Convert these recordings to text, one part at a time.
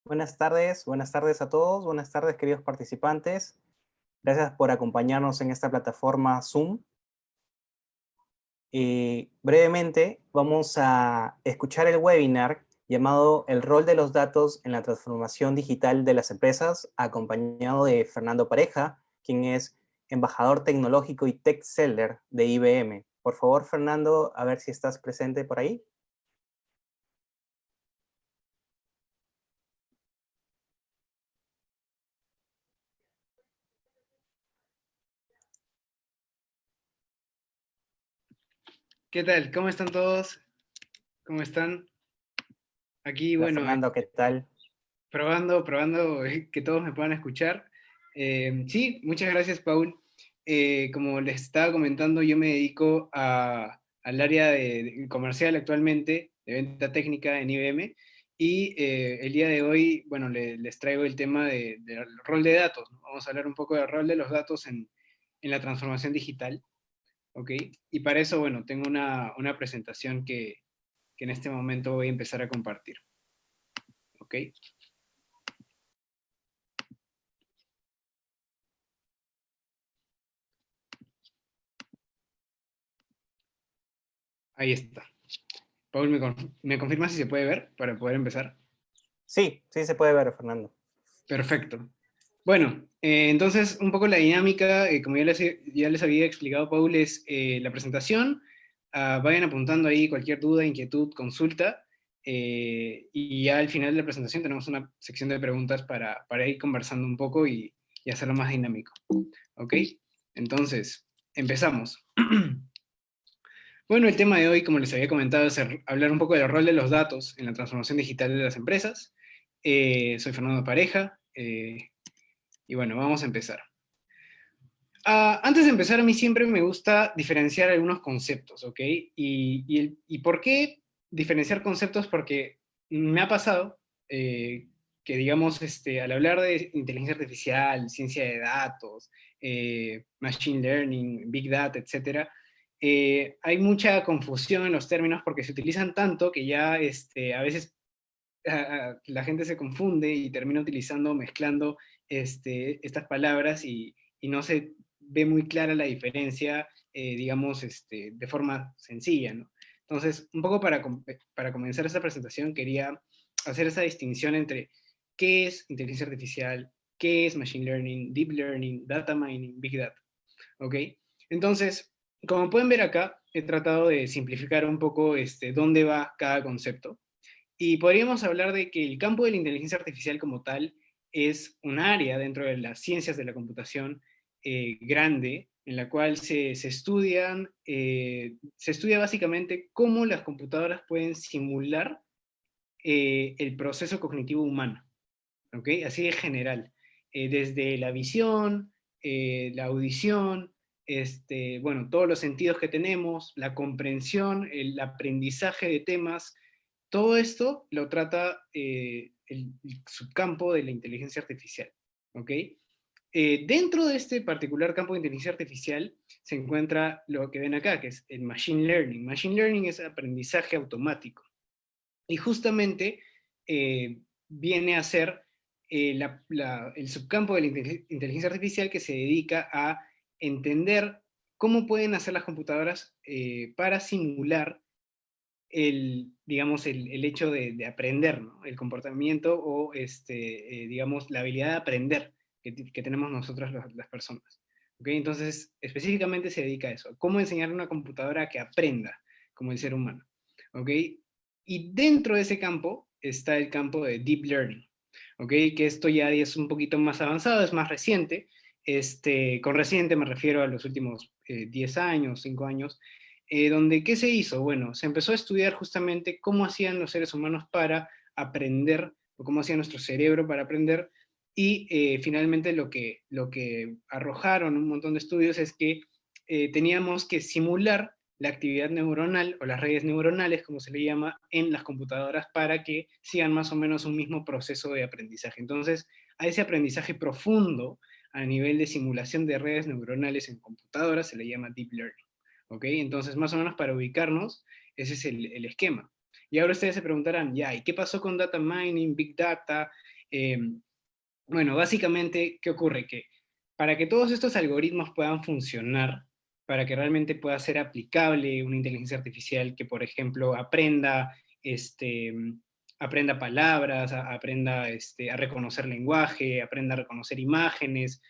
Buenas tardes a todos, buenas tardes queridos participantes. Gracias por acompañarnos en esta plataforma Zoom. Brevemente vamos a escuchar el webinar llamado El rol de los datos en la transformación digital de las empresas, acompañado de Fernando Pareja, quien es embajador tecnológico y tech seller de IBM. Por favor, Fernando, a ver si estás presente por ahí. ¿Qué tal? ¿Cómo están todos? ¿Cómo están? Aquí, Hola, bueno, Fernando, ¿qué tal? probando que todos me puedan escuchar. Sí, muchas gracias, Paul. Como les estaba comentando, yo me dedico al área de comercial actualmente, de venta técnica en IBM, y el día de hoy, bueno, les traigo el tema del rol de datos, ¿no? Vamos a hablar un poco del rol de los datos en la transformación digital, ¿ok? Y para eso, bueno, tengo una presentación que en este momento voy a empezar a compartir. ¿Ok? Ahí está. Paul, ¿me confirma si se puede ver para poder empezar? Sí, sí se puede ver, Fernando. Perfecto. Bueno, entonces un poco la dinámica, como ya les había explicado, Paul, es la presentación. Vayan apuntando ahí cualquier duda, inquietud, consulta. Y ya al final de la presentación tenemos una sección de preguntas para ir conversando un poco y hacerlo más dinámico. ¿Ok? Entonces, empezamos. Bueno, el tema de hoy, como les había comentado, es hablar un poco del rol de los datos en la transformación digital de las empresas. Soy Fernando Pareja y bueno, vamos a empezar. Antes de empezar, a mí siempre me gusta diferenciar algunos conceptos, ¿ok? ¿Y por qué diferenciar conceptos? Porque me ha pasado que, digamos, al hablar de inteligencia artificial, ciencia de datos, machine learning, big data, etcétera, hay mucha confusión en los términos porque se utilizan tanto que ya a veces la gente se confunde y termina utilizando, mezclando estas palabras y no se ve muy clara la diferencia, digamos, de forma sencilla, ¿no? Entonces, un poco para comenzar esta presentación quería hacer esa distinción entre qué es inteligencia artificial, qué es machine learning, deep learning, data mining, big data, ¿ok? Entonces, como pueden ver acá, he tratado de simplificar un poco dónde va cada concepto. Y podríamos hablar de que el campo de la inteligencia artificial como tal es un área dentro de las ciencias de la computación grande, en la cual se estudia básicamente cómo las computadoras pueden simular el proceso cognitivo humano, ¿ok? Así de general. Desde la visión, la audición, bueno, todos los sentidos que tenemos, la comprensión, el aprendizaje de temas, todo esto lo trata el subcampo de la inteligencia artificial, ¿ok? Dentro de este particular campo de inteligencia artificial se encuentra lo que ven acá, que es el machine learning. Machine learning es aprendizaje automático. Y justamente viene a ser el subcampo de la inteligencia artificial que se dedica a entender cómo pueden hacer las computadoras para simular digamos, el hecho de aprender, ¿no? El comportamiento o, digamos, la habilidad de aprender que tenemos nosotras las personas. ¿Okay? Entonces, específicamente se dedica a eso, cómo enseñar a una computadora a que aprenda como el ser humano. ¿Ok? Y dentro de ese campo está el campo de Deep Learning, ¿ok? Que esto ya es un poquito más avanzado, es más reciente. Con reciente me refiero a los últimos 10 años, 5 años, donde ¿qué se hizo? Bueno, se empezó a estudiar justamente cómo hacían los seres humanos para aprender, o cómo hacía nuestro cerebro para aprender, y finalmente lo que arrojaron un montón de estudios es que teníamos que simular la actividad neuronal o las redes neuronales, como se le llama, en las computadoras para que sigan más o menos un mismo proceso de aprendizaje. Entonces, a ese aprendizaje profundo a nivel de simulación de redes neuronales en computadoras se le llama deep learning. ¿Ok? Entonces, más o menos para ubicarnos, ese es el esquema. Y ahora ustedes se preguntarán, ya, ¿y qué pasó con data mining, big data? Eh, bueno, básicamente, ¿qué ocurre? Que para que todos estos algoritmos puedan funcionar, para que realmente pueda ser aplicable una inteligencia artificial que, por ejemplo, este, aprenda palabras, aprenda a reconocer lenguaje, aprenda a reconocer imágenes,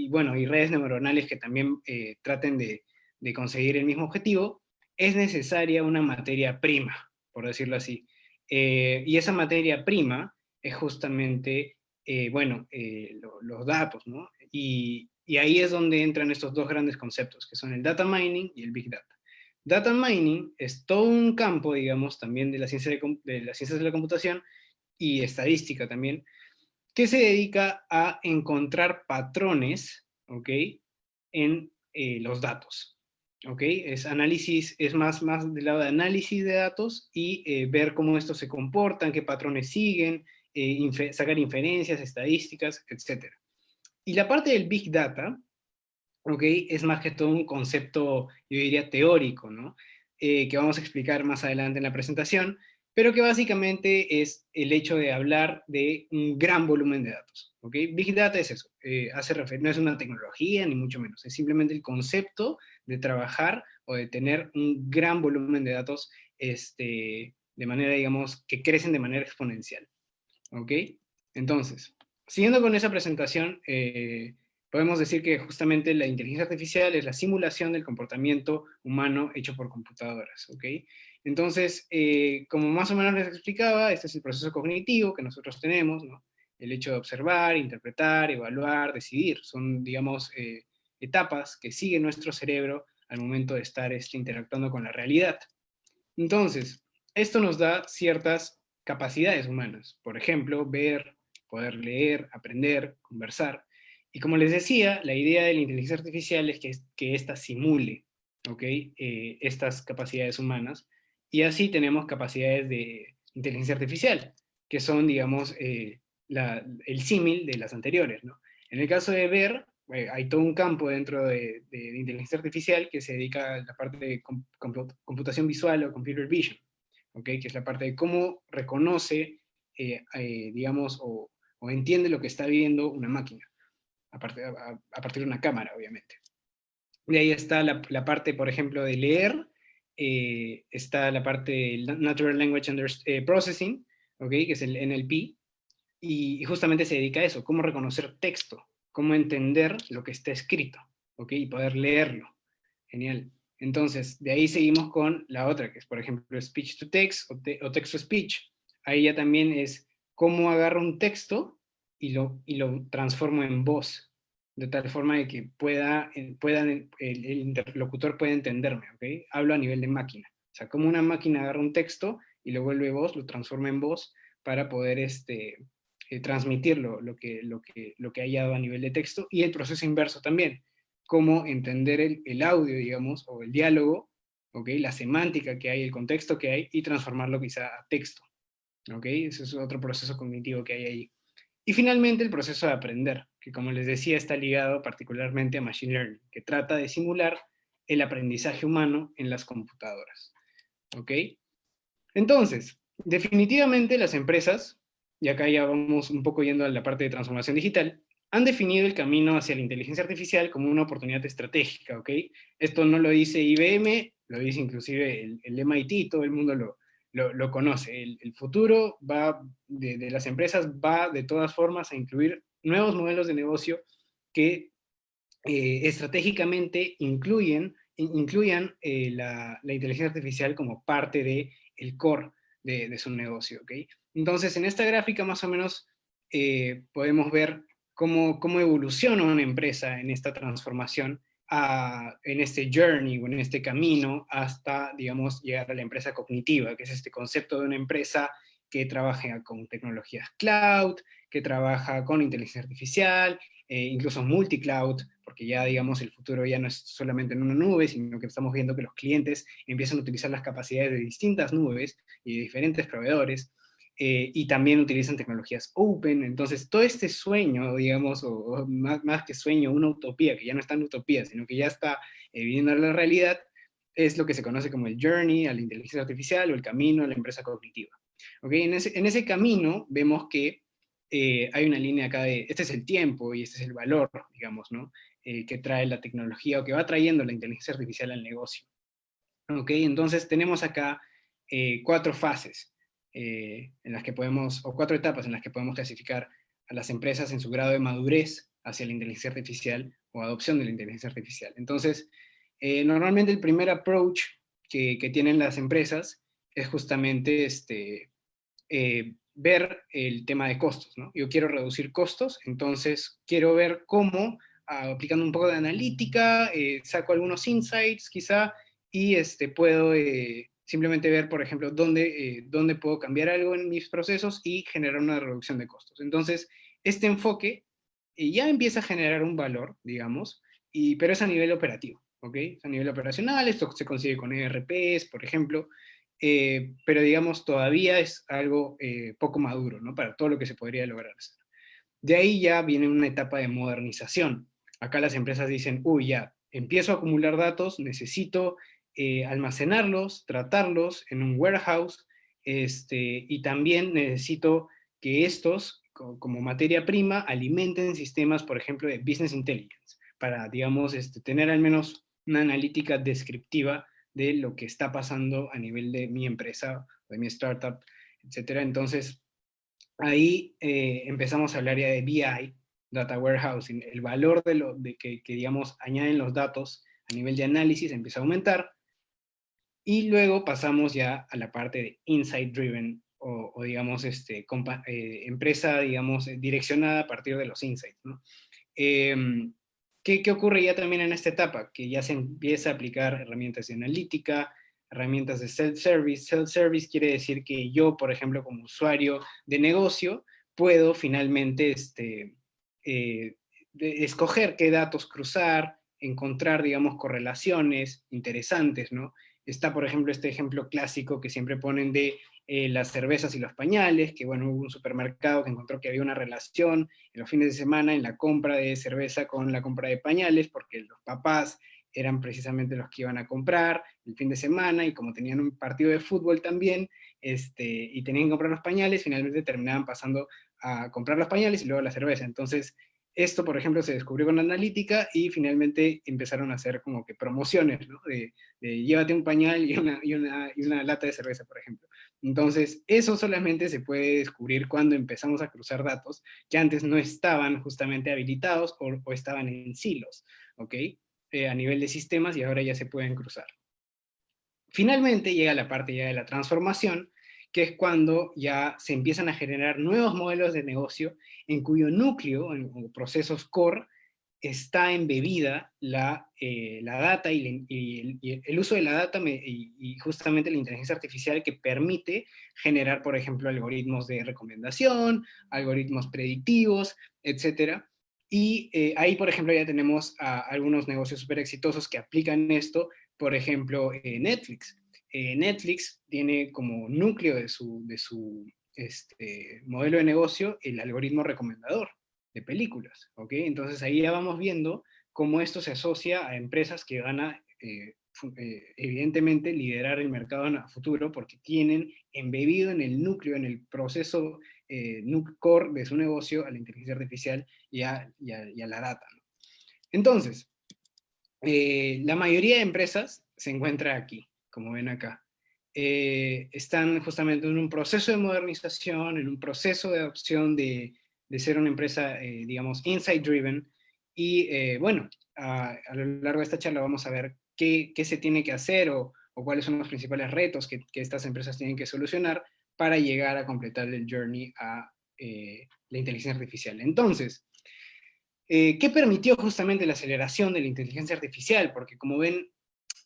bueno, y redes neuronales que también traten de conseguir el mismo objetivo, es necesaria una materia prima, por decirlo así. Y esa materia prima es justamente los datos, ¿no? Y ahí es donde entran estos dos grandes conceptos, que son el data mining y el big data. Data mining es todo un campo, digamos, también de la ciencia de las ciencias de la computación y estadística también, que se dedica a encontrar patrones, ¿ok? En los datos, ¿ok? Es análisis, es más del lado de análisis de datos y ver cómo estos se comportan, qué patrones siguen, sacar inferencias, estadísticas, etc. Y la parte del Big Data, ¿ok? Es más que todo un concepto, yo diría, teórico, ¿no? Que vamos a explicar más adelante en la presentación, pero que básicamente es el hecho de hablar de un gran volumen de datos, ¿ok? Big Data es eso, no es una tecnología ni mucho menos, es simplemente el concepto de trabajar o de tener un gran volumen de datos de manera, digamos, que crecen de manera exponencial, ¿ok? Entonces, siguiendo con esa presentación, podemos decir que justamente la inteligencia artificial es la simulación del comportamiento humano hecho por computadoras, ¿ok? Entonces, como más o menos les explicaba, este es el proceso cognitivo que nosotros tenemos, ¿no? El hecho de observar, interpretar, evaluar, decidir, son, digamos, etapas que sigue nuestro cerebro al momento de estar interactuando con la realidad. Entonces, esto nos da ciertas capacidades humanas, por ejemplo, ver, poder leer, aprender, conversar. Y como les decía, la idea de la inteligencia artificial es que ésta simule, ¿ok? Estas capacidades humanas. Y así tenemos capacidades de inteligencia artificial, que son, digamos, el símil de las anteriores, ¿no? En el caso de ver, hay todo un campo dentro de inteligencia artificial que se dedica a la parte de computación visual o computer vision, ¿okay? Que es la parte de cómo reconoce, digamos, o entiende lo que está viendo una máquina, a partir de una cámara, obviamente. De ahí está la parte, por ejemplo, de leer, está la parte de Natural Language Processing, ¿okay? Que es el NLP, y justamente se dedica a eso, cómo reconocer texto, cómo entender lo que está escrito, ¿ok? Y poder leerlo. Genial. Entonces, de ahí seguimos con la otra, que es, por ejemplo, speech to text o text to speech. Ahí ya también es cómo agarro un texto y lo transformo en voz, de tal forma de que el interlocutor pueda entenderme, ¿ok? Hablo a nivel de máquina. O sea, como una máquina agarra un texto y lo vuelve voz, lo transforma en voz para poder transmitir lo que haya dado a nivel de texto, y el proceso inverso también, cómo entender el audio, digamos, o el diálogo, ¿ok? La semántica que hay, el contexto que hay, y transformarlo quizá a texto, ¿ok? Ese es otro proceso cognitivo que hay ahí. Y finalmente el proceso de aprender, que como les decía está ligado particularmente a Machine Learning, que trata de simular el aprendizaje humano en las computadoras, ¿ok? Entonces, definitivamente las empresas, y acá ya vamos un poco yendo a la parte de transformación digital, han definido el camino hacia la inteligencia artificial como una oportunidad estratégica, ¿ok? Esto no lo dice IBM, lo dice inclusive el MIT, todo el mundo lo conoce. El futuro de las empresas va de todas formas a incluir nuevos modelos de negocio que estratégicamente incluyan la inteligencia artificial como parte del core de su negocio, ¿ok? Entonces, en esta gráfica más o menos podemos ver cómo evoluciona una empresa en esta transformación, en este journey o en este camino hasta, digamos, llegar a la empresa cognitiva, que es este concepto de una empresa que trabaja con tecnologías cloud, que trabaja con inteligencia artificial, incluso multi-cloud, porque ya, digamos, el futuro ya no es solamente en una nube, sino que estamos viendo que los clientes empiezan a utilizar las capacidades de distintas nubes y de diferentes proveedores, y también utilizan tecnologías open. Entonces, todo este sueño, digamos, o más que sueño, una utopía, que ya no está en utopía, sino que ya está viviendo la realidad, es lo que se conoce como el journey a la inteligencia artificial o el camino a la empresa cognitiva. ¿Okay? En ese camino vemos que hay una línea acá de, este es el tiempo y este es el valor, digamos, ¿no? Que trae la tecnología o que va trayendo la inteligencia artificial al negocio. ¿Ok? Entonces tenemos acá cuatro fases en las que podemos, o cuatro etapas en las que podemos clasificar a las empresas en su grado de madurez hacia la inteligencia artificial o adopción de la inteligencia artificial. Entonces, normalmente el primer approach que tienen las empresas es justamente ver el tema de costos, ¿no? Yo quiero reducir costos, entonces quiero ver cómo, aplicando un poco de analítica, saco algunos insights quizá, y puedo simplemente ver, por ejemplo, dónde puedo cambiar algo en mis procesos y generar una reducción de costos. Entonces, este enfoque ya empieza a generar un valor, digamos, pero es a nivel operativo, ¿ok? Es a nivel operacional, esto se consigue con ERPs, por ejemplo, pero digamos todavía es algo poco maduro, ¿no? Para todo lo que se podría lograr hacer. De ahí ya viene una etapa de modernización. Acá las empresas dicen, uy, ya, empiezo a acumular datos, necesito almacenarlos, tratarlos en un warehouse, y también necesito que estos, como materia prima, alimenten sistemas, por ejemplo, de business intelligence, para, digamos, tener al menos una analítica descriptiva de lo que está pasando a nivel de mi empresa, de mi startup, etcétera. Entonces, ahí empezamos a hablar ya de BI, Data Warehousing, el valor que, digamos, añaden los datos a nivel de análisis empieza a aumentar, y luego pasamos ya a la parte de Insight Driven, o digamos, empresa, digamos, direccionada a partir de los insights, ¿no? ¿Qué ocurre ya también en esta etapa? Que ya se empieza a aplicar herramientas de analítica, herramientas de self-service. Self-service quiere decir que yo, por ejemplo, como usuario de negocio, puedo finalmente escoger qué datos cruzar, encontrar, digamos, correlaciones interesantes, ¿no? Está, por ejemplo, este ejemplo clásico que siempre ponen de las cervezas y los pañales, que bueno, hubo un supermercado que encontró que había una relación en los fines de semana en la compra de cerveza con la compra de pañales, porque los papás eran precisamente los que iban a comprar el fin de semana, y como tenían un partido de fútbol también, y tenían que comprar los pañales, finalmente terminaban pasando a comprar los pañales y luego la cerveza. Entonces, esto, por ejemplo, se descubrió con la analítica y finalmente empezaron a hacer como que promociones, ¿no? De llévate un pañal y una lata de cerveza, por ejemplo. Entonces, eso solamente se puede descubrir cuando empezamos a cruzar datos que antes no estaban justamente habilitados o estaban en silos, ¿ok? A nivel de sistemas, y ahora ya se pueden cruzar. Finalmente llega la parte ya de la transformación, que es cuando ya se empiezan a generar nuevos modelos de negocio en cuyo núcleo, en procesos core, está embebida la data y el uso de la data y justamente la inteligencia artificial, que permite generar, por ejemplo, algoritmos de recomendación, algoritmos predictivos, etcétera. Y ahí, por ejemplo, ya tenemos algunos negocios súper exitosos que aplican esto. Por ejemplo, Netflix. Netflix tiene como núcleo de su modelo de negocio el algoritmo recomendador de películas, ¿ok? Entonces ahí ya vamos viendo cómo esto se asocia a empresas que van a, evidentemente, liderar el mercado a futuro, porque tienen embebido en el núcleo, en el proceso core de su negocio, a la inteligencia artificial y a la data, ¿no? Entonces, la mayoría de empresas se encuentra aquí, como ven acá. Están justamente en un proceso de modernización, en un proceso de adopción de ser una empresa, digamos, insight-driven. Y bueno, a lo largo de esta charla vamos a ver qué se tiene que hacer, o cuáles son los principales retos que estas empresas tienen que solucionar para llegar a completar el journey a la inteligencia artificial. Entonces, ¿qué permitió justamente la aceleración de la inteligencia artificial? Porque como ven,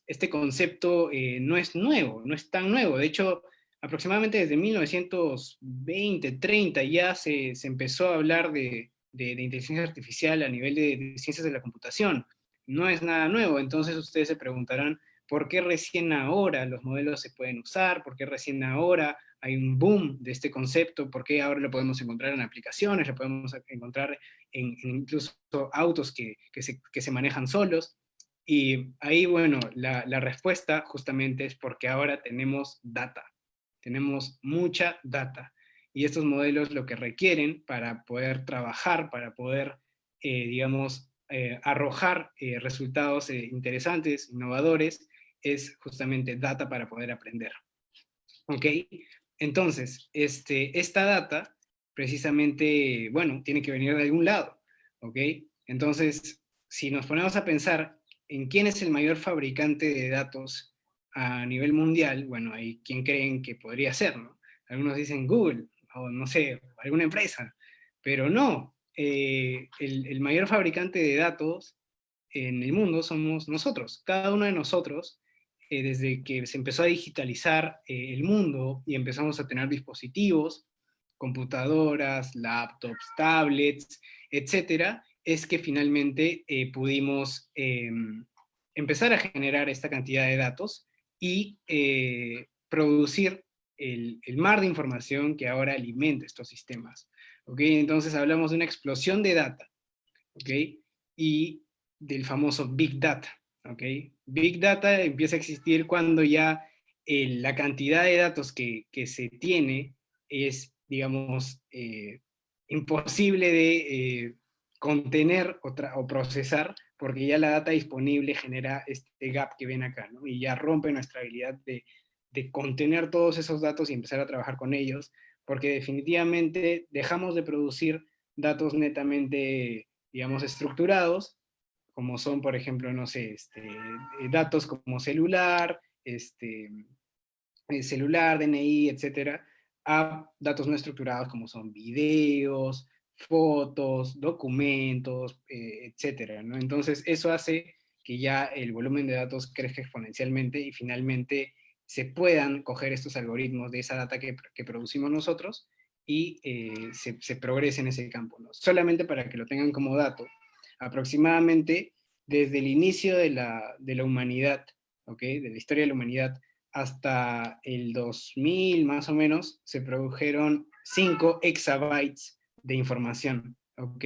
este concepto no es nuevo, no es tan nuevo. De hecho, aproximadamente desde 1920, 30 ya se empezó a hablar de inteligencia artificial a nivel de ciencias de la computación. No es nada nuevo. Entonces ustedes se preguntarán, ¿por qué recién ahora los modelos se pueden usar? ¿Por qué recién ahora hay un boom de este concepto? ¿Por qué ahora lo podemos encontrar en aplicaciones? ¿Lo podemos encontrar en incluso autos que se manejan solos? Y ahí, bueno, la respuesta justamente es porque ahora tenemos data, tenemos mucha data. Y estos modelos lo que requieren para poder trabajar, para poder, digamos, arrojar resultados interesantes, innovadores, es justamente data para poder aprender. ¿Ok? Entonces, esta data, precisamente, bueno, tiene que venir de algún lado. ¿Ok? Entonces, si nos ponemos a pensar en quién es el mayor fabricante de datos a nivel mundial, bueno, ahí quién creen que podría ser, ¿no? Algunos dicen Google, o no sé, alguna empresa, pero no, el mayor fabricante de datos en el mundo somos nosotros, cada uno de nosotros, desde que se empezó a digitalizar el mundo y empezamos a tener dispositivos, computadoras, laptops, tablets, etcétera, es que finalmente pudimos empezar a generar esta cantidad de datos y producir el mar de información que ahora alimenta estos sistemas. ¿Okay? Entonces hablamos de una explosión de data. ¿Okay? Y del famoso Big Data. ¿Okay? Big Data empieza a existir cuando ya la cantidad de datos que se tiene es, digamos, imposible de contener o procesar, porque ya la data disponible genera este gap que ven acá, ¿no? Y ya rompe nuestra habilidad de contener todos esos datos y empezar a trabajar con ellos, porque definitivamente dejamos de producir datos netamente, digamos, estructurados, como son, por ejemplo, no sé, datos como celular, DNI, etcétera, a datos no estructurados como son videos, fotos, documentos, etcétera, ¿no? Entonces, eso hace que ya el volumen de datos crezca exponencialmente y finalmente se puedan coger estos algoritmos de esa data que producimos nosotros y se progrese en ese campo, ¿no? Solamente para que lo tengan como dato, aproximadamente desde el inicio de la humanidad, ¿ok? De la historia de la humanidad, hasta el 2000 más o menos, se produjeron 5 exabytes de información, ¿ok?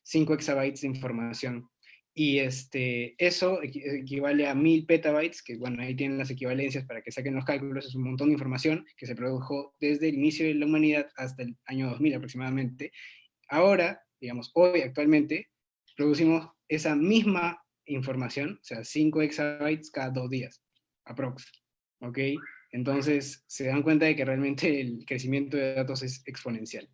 5 exabytes de información. Y eso equivale a 1000 petabytes, que bueno, ahí tienen las equivalencias para que saquen los cálculos, es un montón de información que se produjo desde el inicio de la humanidad hasta el año 2000 aproximadamente. Ahora, digamos, hoy actualmente, producimos esa misma información, o sea, 5 exabytes cada 2 días, aprox. ¿Ok? Entonces se dan cuenta de que realmente el crecimiento de datos es exponencial.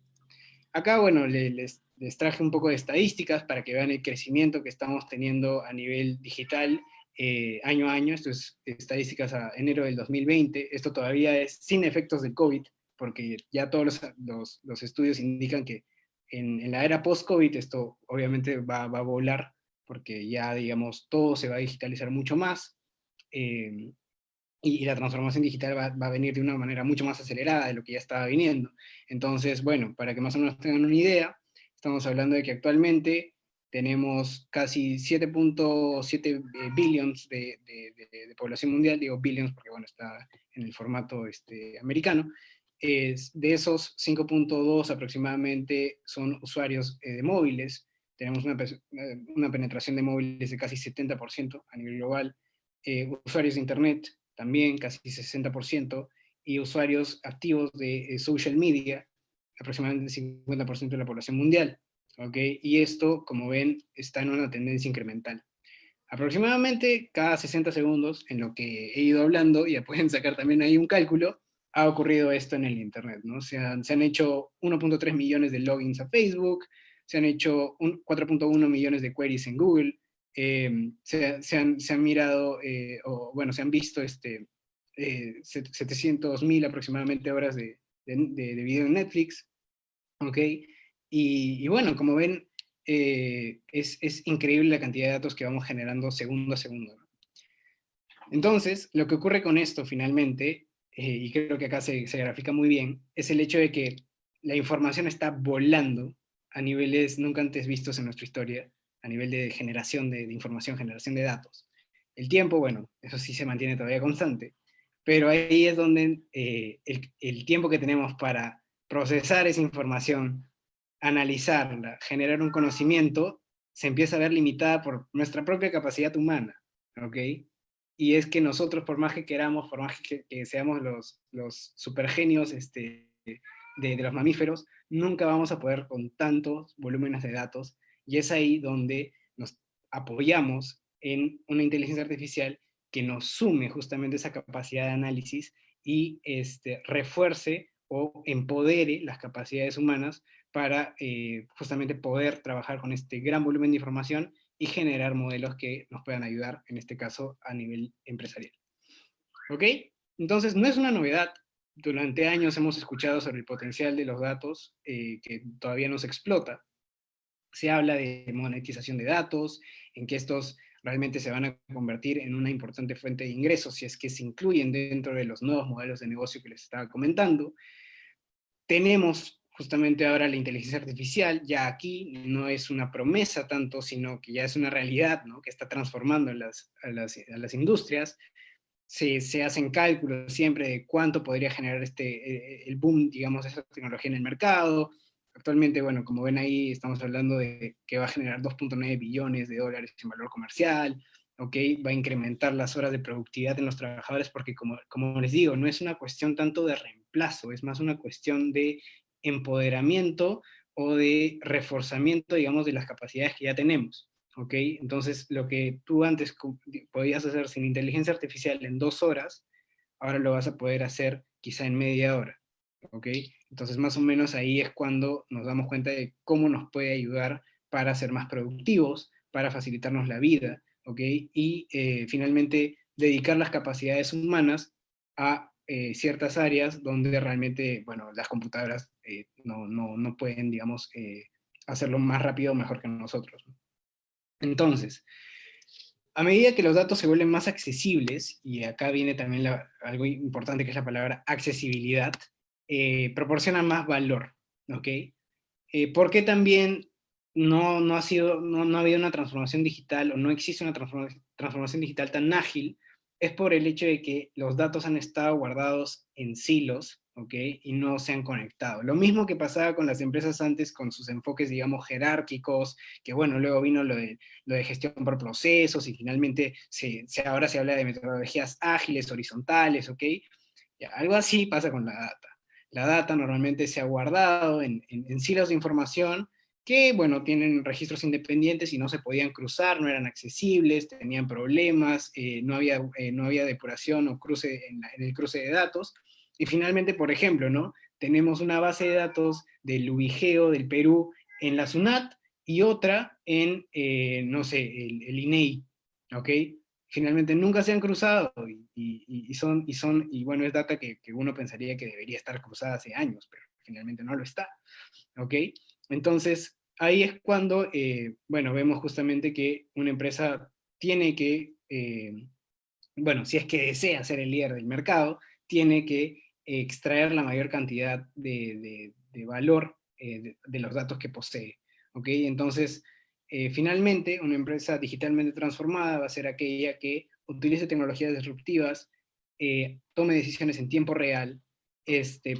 Acá, bueno, les traje un poco de estadísticas para que vean el crecimiento que estamos teniendo a nivel digital año a año. Esto es estadísticas a enero del 2020. Esto todavía es sin efectos del COVID, porque ya todos los estudios indican que en la era post-COVID esto obviamente va a volar, porque ya, digamos, todo se va a digitalizar mucho más. Eh, y la transformación digital va a venir de una manera mucho más acelerada de lo que ya estaba viniendo. Entonces, bueno, para que más o menos tengan una idea, estamos hablando de que actualmente tenemos casi 7.7 billions de población mundial, digo billions porque bueno, está en el formato americano. De esos 5.2 aproximadamente son usuarios de móviles, tenemos una penetración de móviles de casi 70% a nivel global, usuarios de Internet también casi 60%, y usuarios activos de social media, aproximadamente el 50% de la población mundial. ¿Okay? Y esto, como ven, está en una tendencia incremental. Aproximadamente cada 60 segundos, en lo que he ido hablando, ya pueden sacar también ahí un cálculo, ha ocurrido esto en el Internet, ¿no? Se han hecho 1.3 millones de logins a Facebook, se han hecho 4.1 millones de queries en Google, se han mirado, o bueno, se han visto 700.000 aproximadamente horas de video en Netflix, ¿ok? Y bueno, como ven, es increíble la cantidad de datos que vamos generando segundo a segundo, ¿no? Entonces, lo que ocurre con esto finalmente, y creo que acá se grafica muy bien, es el hecho de que la información está volando a niveles nunca antes vistos en nuestra historia, a nivel de generación de información, generación de datos. El tiempo, bueno, eso sí se mantiene todavía constante, pero ahí es donde el tiempo que tenemos para procesar esa información, analizarla, generar un conocimiento, se empieza a ver limitada por nuestra propia capacidad humana. ¿ok? Y es que nosotros, por más que queramos, por más que seamos los supergenios de los mamíferos, nunca vamos a poder con tantos volúmenes de datos, y es ahí donde nos apoyamos en una inteligencia artificial que nos sume justamente esa capacidad de análisis y refuerce o empodere las capacidades humanas para justamente poder trabajar con este gran volumen de información y generar modelos que nos puedan ayudar, en este caso, a nivel empresarial. ¿Ok? Entonces, no es una novedad. Durante años hemos escuchado sobre el potencial de los datos que todavía no se explota. Se habla de monetización de datos, en que estos realmente se van a convertir en una importante fuente de ingresos si es que se incluyen dentro de los nuevos modelos de negocio que les estaba comentando. Tenemos justamente ahora la inteligencia artificial, ya aquí no es una promesa tanto, sino que ya es una realidad, ¿no? Que está transformando a las industrias. Se hacen cálculos siempre de cuánto podría generar el boom, digamos, de esa tecnología en el mercado. Actualmente, bueno, como ven ahí, estamos hablando de que va a generar 2.9 billones de dólares en valor comercial, ¿ok? Va a incrementar las horas de productividad en los trabajadores porque, como les digo, no es una cuestión tanto de reemplazo, es más una cuestión de empoderamiento o de reforzamiento, digamos, de las capacidades que ya tenemos. ¿Ok? Entonces, lo que tú antes podías hacer sin inteligencia artificial en 2 horas, ahora lo vas a poder hacer quizá en media hora. ¿Ok? Entonces, más o menos ahí es cuando nos damos cuenta de cómo nos puede ayudar para ser más productivos, para facilitarnos la vida, ¿ok? Y finalmente dedicar las capacidades humanas a ciertas áreas donde realmente, bueno, las computadoras no pueden, digamos, hacerlo más rápido o mejor que nosotros. Entonces, a medida que los datos se vuelven más accesibles, y acá viene también algo importante que es la palabra accesibilidad, proporcionan más valor, ¿ok? ¿Por qué también no ha habido una transformación digital o no existe una transformación digital tan ágil? Es por el hecho de que los datos han estado guardados en silos, ¿ok? Y no se han conectado. Lo mismo que pasaba con las empresas antes con sus enfoques, digamos, jerárquicos, que bueno, luego vino lo de gestión por procesos y finalmente ahora se habla de metodologías ágiles, horizontales, ¿ok? Ya, algo así pasa con la data. La data normalmente se ha guardado en silos de información que, bueno, tienen registros independientes y no se podían cruzar, no eran accesibles, tenían problemas, no había depuración o cruce en el cruce de datos. Y finalmente, por ejemplo, ¿no? Tenemos una base de datos del Ubigeo del Perú en la SUNAT y otra en, no sé, el INEI, ¿ok? Finalmente nunca se han cruzado y bueno, es data que uno pensaría que debería estar cruzada hace años, pero finalmente no lo está, ¿ok? Entonces, ahí es cuando, bueno, vemos justamente que una empresa tiene que, bueno, si es que desea ser el líder del mercado, tiene que extraer la mayor cantidad de valor de los datos que posee, ¿ok? Entonces, finalmente, una empresa digitalmente transformada va a ser aquella que utilice tecnologías disruptivas, tome decisiones en tiempo real,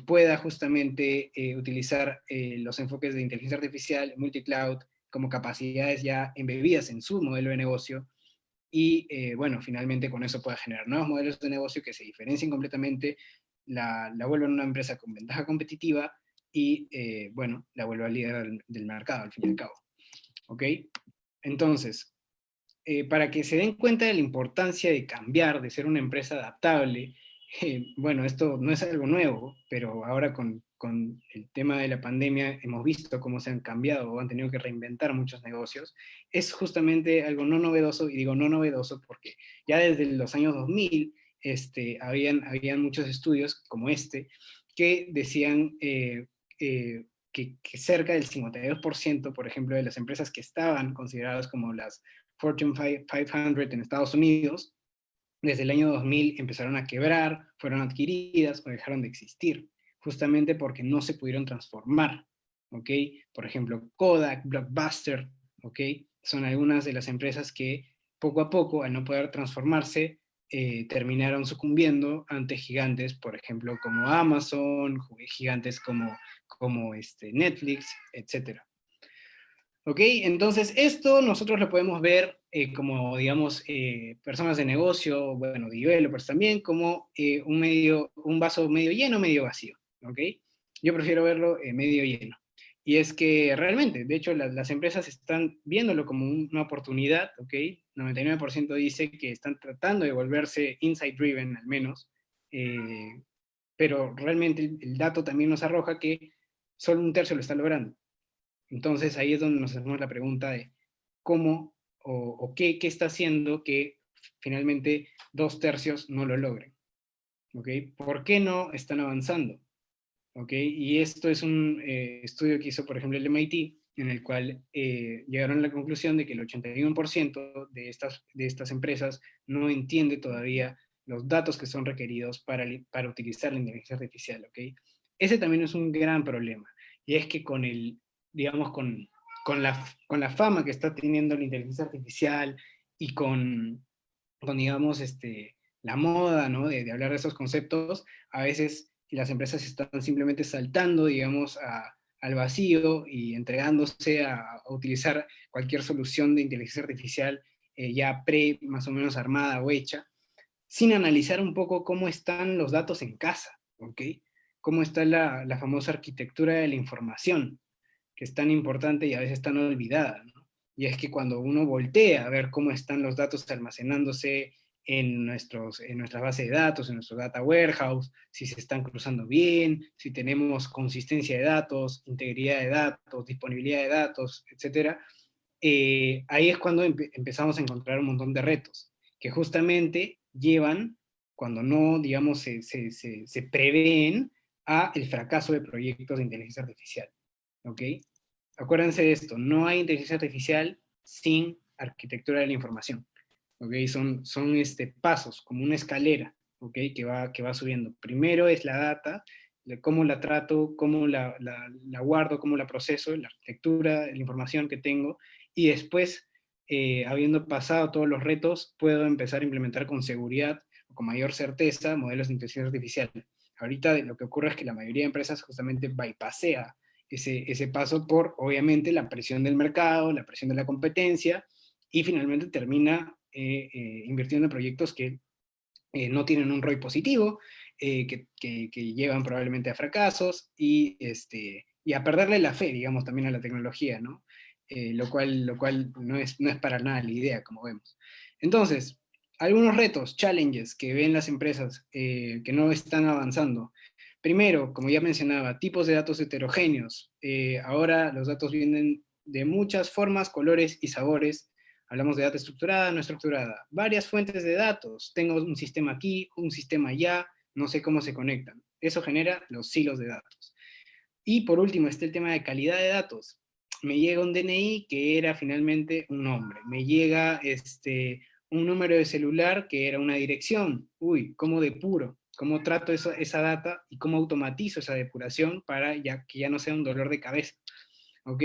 pueda justamente utilizar los enfoques de inteligencia artificial, multicloud, como capacidades ya embebidas en su modelo de negocio, y bueno, finalmente con eso pueda generar nuevos modelos de negocio que se diferencien completamente, la vuelvan una empresa con ventaja competitiva y bueno, la vuelva líder del mercado al fin y al cabo. ¿Ok? Entonces, para que se den cuenta de la importancia de cambiar, de ser una empresa adaptable, bueno, esto no es algo nuevo, pero ahora con el tema de la pandemia hemos visto cómo se han cambiado o han tenido que reinventar muchos negocios. Es justamente algo no novedoso, y digo no novedoso porque ya desde los años 2000 habían muchos estudios como este que decían que cerca del 52%, por ejemplo, de las empresas que estaban consideradas como las Fortune 500 en Estados Unidos, desde el año 2000 empezaron a quebrar, fueron adquiridas o dejaron de existir, justamente porque no se pudieron transformar, ¿ok? Por ejemplo, Kodak, Blockbuster, ¿ok? Son algunas de las empresas que poco a poco, al no poder transformarse, terminaron sucumbiendo ante gigantes, por ejemplo, como Amazon, gigantes como Netflix, etc. ¿Ok? Entonces, esto nosotros lo podemos ver como, digamos, personas de negocio, bueno, developers también, como un vaso medio lleno, medio vacío. ¿Ok? Yo prefiero verlo medio lleno. Y es que realmente, de hecho, las empresas están viéndolo como una oportunidad, ¿ok? 99% dice que están tratando de volverse insight driven, al menos, eh, pero realmente el dato también nos arroja que solo un tercio lo está logrando. Entonces ahí es donde nos hacemos la pregunta de cómo o qué está haciendo que finalmente dos tercios no lo logren. ¿Ok? ¿Por qué no están avanzando? ¿Ok? Y esto es un estudio que hizo, por ejemplo, el MIT, en el cual llegaron a la conclusión de que el 81% de estas empresas no entiende todavía los datos que son requeridos para utilizar la inteligencia artificial. ¿Ok? Ese también es un gran problema. Y es que con el, digamos, con la fama que está teniendo la inteligencia artificial y digamos, la moda, ¿no? De hablar de esos conceptos, a veces las empresas están simplemente saltando, digamos, al vacío y entregándose a utilizar cualquier solución de inteligencia artificial ya más o menos armada o hecha, sin analizar un poco cómo están los datos en casa, ¿ok? Cómo está la famosa arquitectura de la información, que es tan importante y a veces tan olvidada, ¿no? Y es que cuando uno voltea a ver cómo están los datos almacenándose en nuestra base de datos, en nuestro data warehouse, si se están cruzando bien, si tenemos consistencia de datos, integridad de datos, disponibilidad de datos, etcétera, ahí es cuando empezamos a encontrar un montón de retos que justamente llevan, cuando no, digamos, se prevén a el fracaso de proyectos de inteligencia artificial. ¿Ok? Acuérdense de esto, no hay inteligencia artificial sin arquitectura de la información. ¿Ok? Son pasos, como una escalera, ¿ok? Que va subiendo. Primero es la data, cómo la trato, cómo la guardo, cómo la proceso, la arquitectura, la información que tengo, y después, habiendo pasado todos los retos, puedo empezar a implementar con seguridad o con mayor certeza modelos de inteligencia artificial. Ahorita lo que ocurre es que la mayoría de empresas justamente bypassea ese paso por, obviamente, la presión del mercado, la presión de la competencia, y finalmente termina invirtiendo en proyectos que no tienen un ROI positivo, que llevan probablemente a fracasos y a perderle la fe, digamos, también a la tecnología, ¿no? Lo cual no es para nada la idea, como vemos. Entonces, algunos retos, challenges que ven las empresas que no están avanzando. Primero, como ya mencionaba, tipos de datos heterogéneos. Ahora los datos vienen de muchas formas, colores y sabores. Hablamos de data estructurada, no estructurada. Varias fuentes de datos. Tengo un sistema aquí, un sistema allá, no sé cómo se conectan. Eso genera los silos de datos. Y por último está el tema de calidad de datos. Me llega un DNI que era finalmente un nombre. Me llega un número de celular que era una dirección. Uy, ¿cómo depuro? ¿Cómo trato esa data y cómo automatizo esa depuración para que ya no sea un dolor de cabeza? ¿Ok?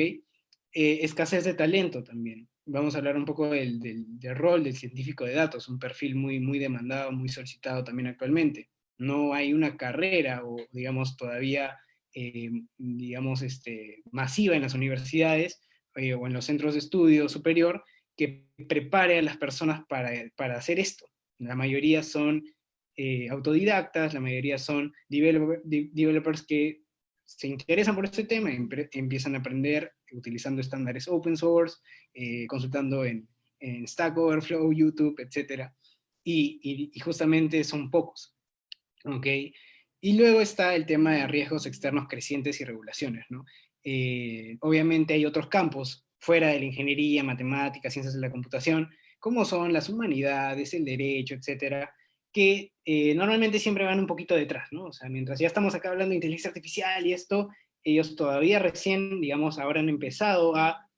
Escasez de talento también. Vamos a hablar un poco del rol del científico de datos, un perfil muy demandado, muy solicitado también actualmente. No hay una carrera o, digamos, todavía, digamos, masiva en las universidades o en los centros de estudio superior que prepare a las personas para hacer esto. La mayoría son autodidactas, la mayoría son developers que se interesan por este tema, empiezan a aprender utilizando estándares open source, consultando en Stack Overflow, YouTube, etc. Y justamente son pocos. ¿Ok? Y luego está el tema de riesgos externos crecientes y regulaciones, ¿no? Obviamente hay otros campos fuera de la ingeniería, matemáticas, ciencias de la computación, como son las humanidades, el derecho, etcétera, que normalmente siempre van un poquito detrás, ¿no? O sea, mientras ya estamos acá hablando de inteligencia artificial y esto, ellos todavía recién, digamos, ahora han empezado a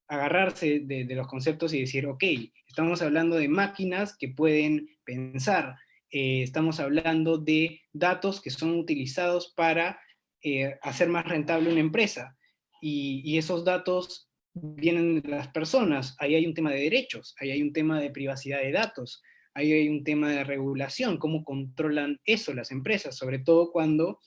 agarrarse de los conceptos y decir, ok, estamos hablando de máquinas que pueden pensar, estamos hablando de datos que son utilizados para hacer más rentable una empresa. Y esos datos vienen de las personas. Ahí hay un tema de derechos, ahí hay un tema de privacidad de datos, ahí hay un tema de regulación, cómo controlan eso las empresas, sobre todo cuando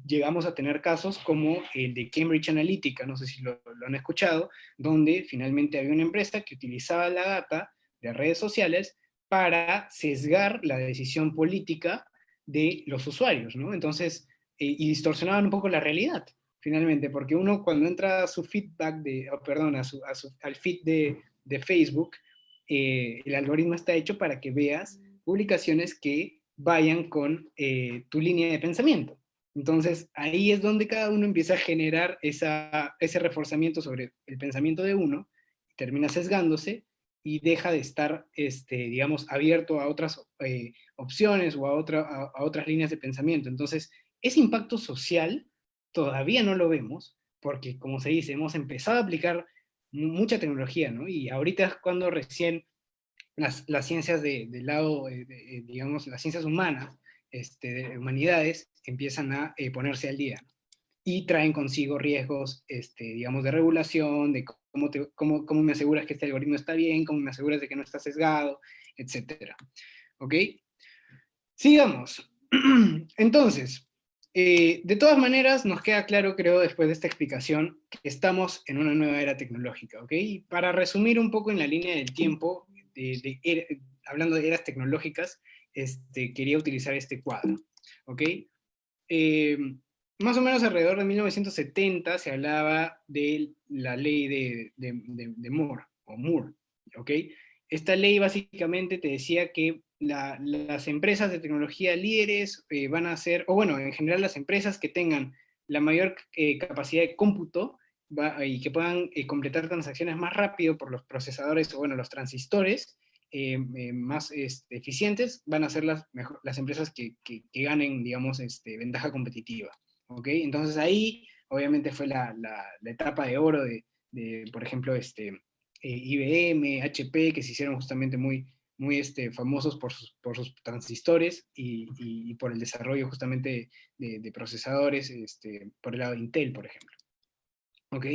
llegamos a tener casos como el de Cambridge Analytica, no sé si lo han escuchado, donde finalmente había una empresa que utilizaba la data de redes sociales para sesgar la decisión política de los usuarios, ¿no? Entonces, y distorsionaban un poco la realidad, finalmente, porque uno cuando entra a su feedback perdón, al feed de Facebook, el algoritmo está hecho para que veas publicaciones que vayan con tu línea de pensamiento. Entonces, ahí es donde cada uno empieza a generar ese reforzamiento sobre el pensamiento de uno, termina sesgándose y deja de estar, digamos, abierto a otras opciones o a otras líneas de pensamiento. Entonces, ese impacto social todavía no lo vemos, porque, como se dice, hemos empezado a aplicar mucha tecnología, ¿no? Y ahorita es cuando recién las ciencias del lado, digamos, las ciencias humanas, de humanidades, empiezan a ponerse al día y traen consigo riesgos, digamos, de regulación, de cómo me aseguras que este algoritmo está bien, cómo me aseguras de que no está sesgado, etcétera. ¿Ok? Sigamos. Entonces, de todas maneras, nos queda claro, creo, después de esta explicación, que estamos en una nueva era tecnológica, ¿ok? Y para resumir un poco en la línea del tiempo, hablando de eras tecnológicas, quería utilizar este cuadro, ¿ok? Eh, Más o menos alrededor de 1970 se hablaba de la ley de Moore, o Moore, ¿ok? Esta ley básicamente te decía que las empresas de tecnología líderes van a ser, o bueno, en general las empresas que tengan la mayor capacidad de cómputo y que puedan completar transacciones más rápido por los procesadores o bueno, los transistores, más eficientes, van a ser las empresas que ganen, digamos, ventaja competitiva. ¿Ok? Entonces ahí, obviamente, fue la etapa de oro por ejemplo, IBM, HP, que se hicieron justamente muy famosos por sus transistores y por el desarrollo justamente de procesadores por el lado de Intel, por ejemplo. ¿Ok?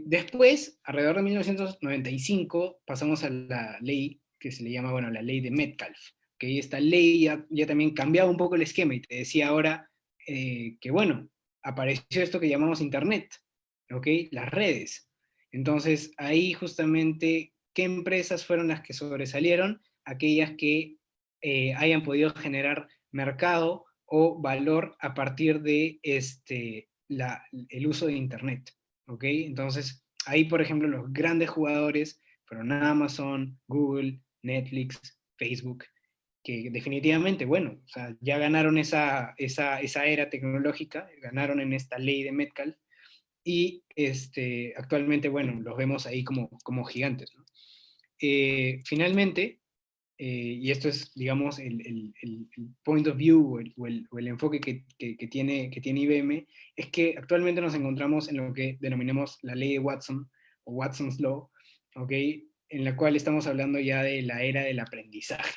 Después, alrededor de 1995, pasamos a la ley que se le llama, bueno, la ley de Metcalfe, que esta ley ya también cambiaba un poco el esquema y te decía ahora que, bueno, apareció esto que llamamos Internet, ¿ok? Las redes. Entonces, ahí justamente, ¿qué empresas fueron las que sobresalieron? Aquellas que hayan podido generar mercado o valor a partir de el uso de Internet. ¿Ok? Entonces, ahí, por ejemplo, los grandes jugadores fueron Amazon, Google, Netflix, Facebook, que definitivamente, bueno, o sea, ya ganaron esa era tecnológica, ganaron en esta ley de Metcalfe, y actualmente, bueno, los vemos ahí como gigantes, ¿no? Finalmente, y esto es, digamos, el point of view o el enfoque que tiene IBM, es que actualmente nos encontramos en lo que denominamos la ley de Watson, o Watson's Law, ¿ok? En la cual estamos hablando ya de la era del aprendizaje,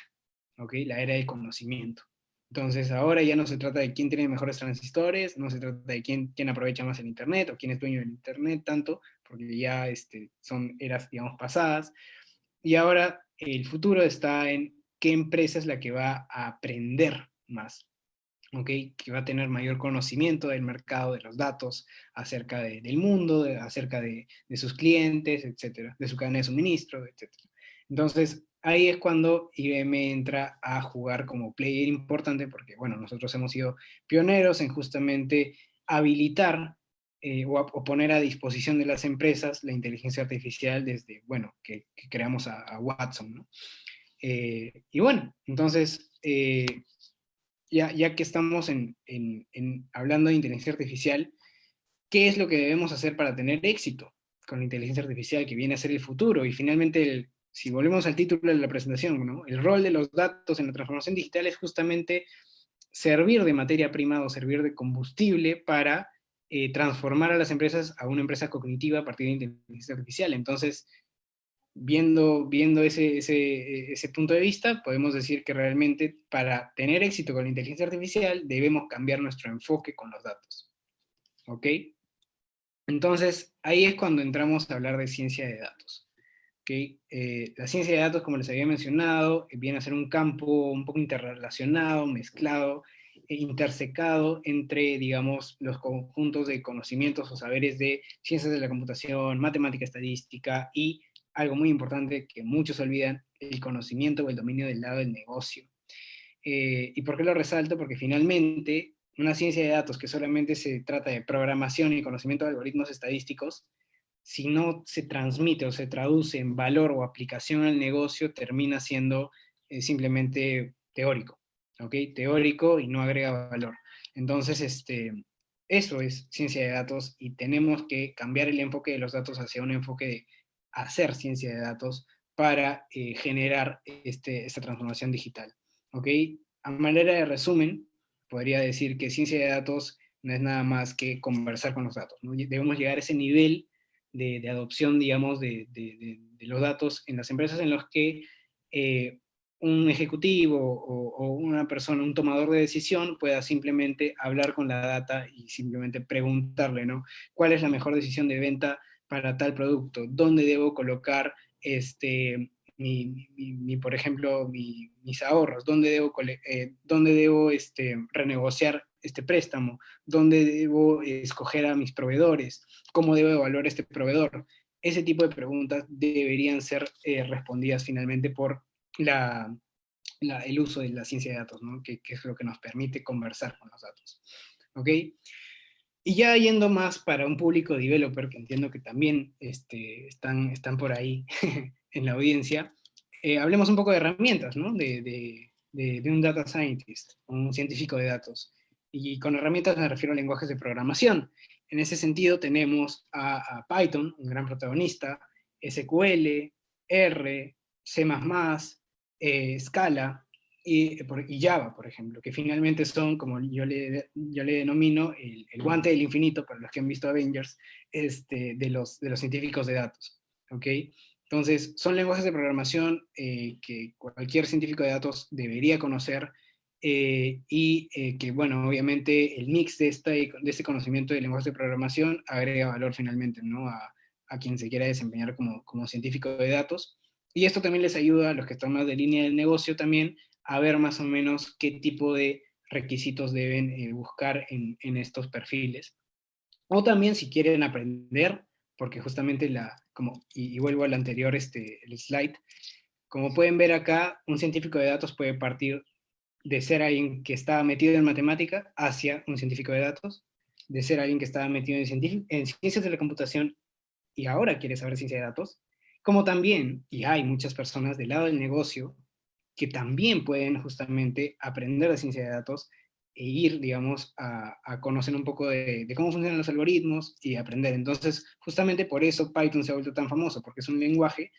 ¿ok? La era del conocimiento. Entonces, ahora ya no se trata de quién tiene mejores transistores, no se trata de quién aprovecha más el Internet o quién es dueño del Internet tanto, porque ya son eras, digamos, pasadas, y ahora el futuro está en qué empresa es la que va a aprender más, ¿ok? Que va a tener mayor conocimiento del mercado, de los datos, acerca del mundo, acerca de sus clientes, etcétera, de su cadena de suministro, etcétera. Entonces, ahí es cuando IBM entra a jugar como player importante, porque, bueno, nosotros hemos sido pioneros en justamente habilitar o poner a disposición de las empresas la inteligencia artificial desde, bueno, que creamos a Watson, ¿no? Y bueno, entonces, ya que estamos hablando de inteligencia artificial, ¿qué es lo que debemos hacer para tener éxito con la inteligencia artificial que viene a ser el futuro? Y finalmente, si volvemos al título de la presentación, ¿no? El rol de los datos en la transformación digital es justamente servir de materia prima o servir de combustible para transformar a las empresas a una empresa cognitiva a partir de inteligencia artificial. Entonces, viendo ese punto de vista, podemos decir que realmente para tener éxito con la inteligencia artificial debemos cambiar nuestro enfoque con los datos. ¿Ok? Entonces, ahí es cuando entramos a hablar de ciencia de datos. ¿Okay? La ciencia de datos, como les había mencionado, viene a ser un campo un poco interrelacionado, mezclado, intersecado entre, digamos, los conjuntos de conocimientos o saberes de ciencias de la computación, matemática, estadística y algo muy importante que muchos olvidan, el conocimiento o el dominio del lado del negocio. ¿Y por qué lo resalto? Porque finalmente una ciencia de datos que solamente se trata de programación y conocimiento de algoritmos estadísticos, si no se transmite o se traduce en valor o aplicación al negocio, termina siendo simplemente teórico, ¿ok? Teórico y no agrega valor. Entonces, eso es ciencia de datos y tenemos que cambiar el enfoque de los datos hacia un enfoque de hacer ciencia de datos para generar esta transformación digital, ¿ok? A manera de resumen, podría decir que ciencia de datos no es nada más que conversar con los datos, ¿no? Debemos llegar a ese nivel de adopción, digamos, de los datos en las empresas en los que un ejecutivo o una persona, un tomador de decisión, pueda simplemente hablar con la data y simplemente preguntarle, ¿no? ¿Cuál es la mejor decisión de venta para tal producto? ¿Dónde debo colocar por ejemplo, mis ahorros? ¿Dónde debo renegociar este préstamo? ¿Dónde debo escoger a mis proveedores? ¿Cómo debo evaluar este proveedor? Ese tipo de preguntas deberían ser respondidas finalmente por la, el uso de la ciencia de datos, ¿no? Que es lo que nos permite conversar con los datos. ¿Ok? Y ya yendo más para un público developer, que entiendo que también están por ahí en la audiencia, hablemos un poco de herramientas, ¿no? De un data scientist, un científico de datos. Y con herramientas me refiero a lenguajes de programación. En ese sentido tenemos a Python, un gran protagonista, SQL, R, C++, Scala, y Java, por ejemplo, que finalmente son, como yo le denomino, el guante del infinito, para los que han visto Avengers, de los científicos de datos. ¿Ok? Entonces, son lenguajes de programación que cualquier científico de datos debería conocer que, bueno, obviamente el mix de este conocimiento de lenguajes de programación agrega valor finalmente, ¿no? A quien se quiera desempeñar como científico de datos. Y esto también les ayuda a los que están más de línea del negocio también a ver más o menos qué tipo de requisitos deben buscar en estos perfiles. O también si quieren aprender, porque justamente y vuelvo al anterior, el slide, como pueden ver acá, un científico de datos puede partir de ser alguien que estaba metido en matemática hacia un científico de datos, de ser alguien que estaba metido en ciencias de la computación y ahora quiere saber ciencia de datos, como también, y hay muchas personas del lado del negocio que también pueden justamente aprender de ciencia de datos e ir, digamos, a conocer un poco de cómo funcionan los algoritmos y aprender. Entonces, justamente por eso Python se ha vuelto tan famoso, porque es un lenguaje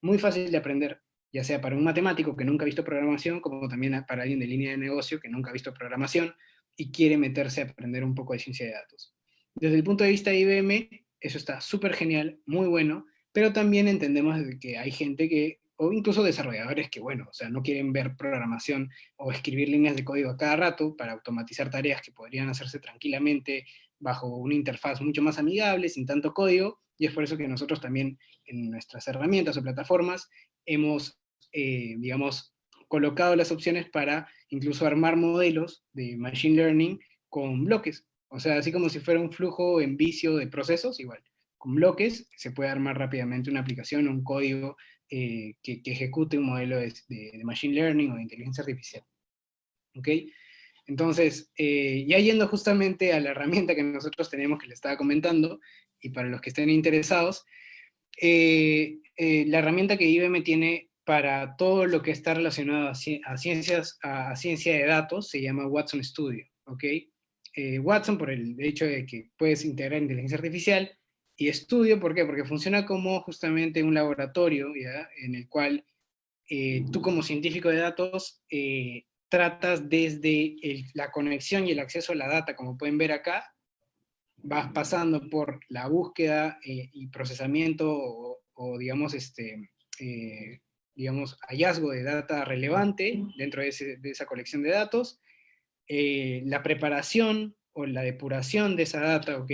muy fácil de aprender, ya sea para un matemático que nunca ha visto programación, como también para alguien de línea de negocio que nunca ha visto programación y quiere meterse a aprender un poco de ciencia de datos. Desde el punto de vista de IBM, eso está súper genial, muy bueno, pero también entendemos que hay gente que, o incluso desarrolladores que, bueno, o sea, no quieren ver programación o escribir líneas de código a cada rato para automatizar tareas que podrían hacerse tranquilamente bajo una interfaz mucho más amigable, sin tanto código, y es por eso que nosotros también en nuestras herramientas o plataformas hemos, digamos, colocado las opciones para incluso armar modelos de machine learning con bloques. O sea, así como si fuera un flujo en vicio de procesos, igual. Con bloques se puede armar rápidamente una aplicación o un código que ejecute un modelo de machine learning o de inteligencia artificial. ¿Ok? Entonces, ya yendo justamente a la herramienta que nosotros tenemos que les estaba comentando, y para los que estén interesados, la herramienta que IBM tiene para todo lo que está relacionado a ciencia de datos se llama Watson Studio, ¿ok? Watson por el hecho de que puedes integrar inteligencia artificial y Studio, ¿por qué? Porque funciona como justamente un laboratorio, ¿ya? En el cual tú como científico de datos tratas desde la conexión y el acceso a la data, como pueden ver acá, vas pasando por la búsqueda y procesamiento o digamos, digamos, hallazgo de data relevante dentro de esa colección de datos, la preparación o la depuración de esa data, ¿ok?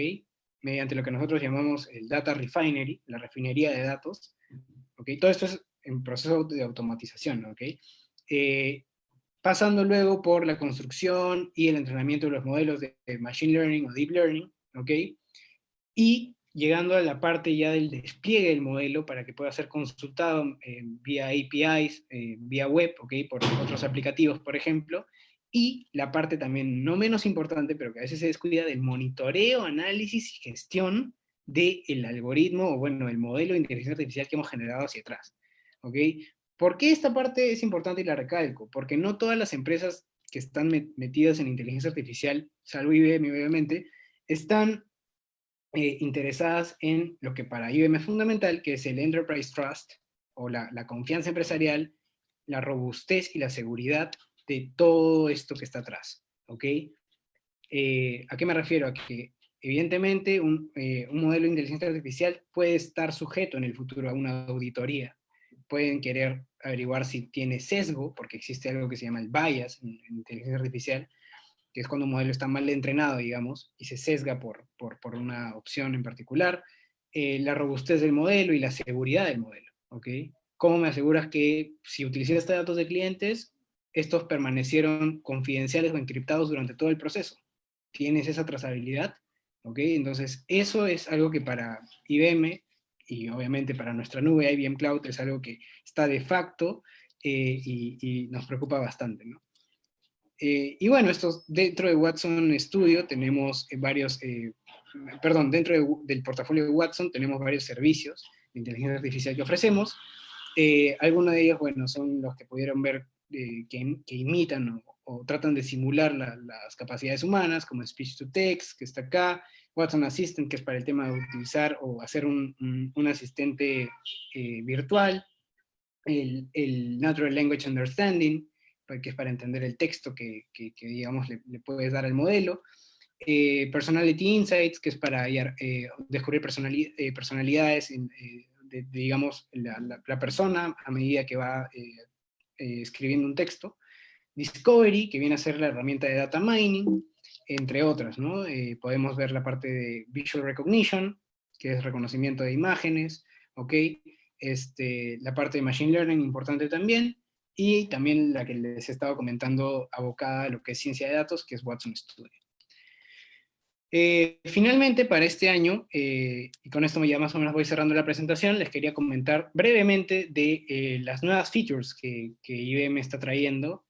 Mediante lo que nosotros llamamos el data refinery, la refinería de datos, ¿ok? Todo esto es en proceso de automatización, ¿ok? pasando luego por la construcción y el entrenamiento de los modelos de Machine Learning o Deep Learning, ¿ok? Y llegando a la parte ya del despliegue del modelo para que pueda ser consultado vía APIs, vía web, ¿ok? Por otros aplicativos, por ejemplo, y la parte también no menos importante, pero que a veces se descuida, del monitoreo, análisis y gestión del algoritmo, o bueno, el modelo de inteligencia artificial que hemos generado hacia atrás, ¿ok? ¿Por qué esta parte es importante y la recalco? Porque no todas las empresas que están metidas en inteligencia artificial, salvo IBM obviamente, están interesadas en lo que para IBM es fundamental, que es el Enterprise Trust, o la confianza empresarial, la robustez y la seguridad de todo esto que está atrás, ¿ok? ¿A qué me refiero? A que evidentemente un modelo de inteligencia artificial puede estar sujeto en el futuro a una auditoría. Pueden querer averiguar si tiene sesgo, porque existe algo que se llama el bias en inteligencia artificial, que es cuando un modelo está mal entrenado, digamos, y se sesga por una opción en particular, la robustez del modelo y la seguridad del modelo, ¿ok? ¿Cómo me aseguras que si utilizaste datos de clientes, estos permanecieron confidenciales o encriptados durante todo el proceso? ¿Tienes esa trazabilidad? ¿Ok? Entonces, eso es algo que para IBM, y obviamente para nuestra nube, IBM Cloud, es algo que está de facto y nos preocupa bastante, ¿no? Y bueno, dentro de Watson Studio tenemos dentro del portafolio de Watson tenemos varios servicios de inteligencia artificial que ofrecemos. Algunos de ellos, bueno, son los que pudieron ver que imitan o tratan de simular las capacidades humanas, como Speech to Text, que está acá, Watson Assistant, que es para el tema de utilizar o hacer un asistente virtual, el Natural Language Understanding, que es para entender el texto que digamos, le puedes dar al modelo. Personality Insights, que es para descubrir personalidades digamos, la persona a medida que va escribiendo un texto. Discovery, que viene a ser la herramienta de data mining, entre otras, ¿no? Podemos ver la parte de Visual Recognition, que es reconocimiento de imágenes, ¿ok? La parte de Machine Learning, importante también, y también la que les he estado comentando, abocada a lo que es ciencia de datos, que es Watson Studio. Finalmente, para este año, y con esto ya más o menos voy cerrando la presentación, les quería comentar brevemente de las nuevas features que IBM está trayendo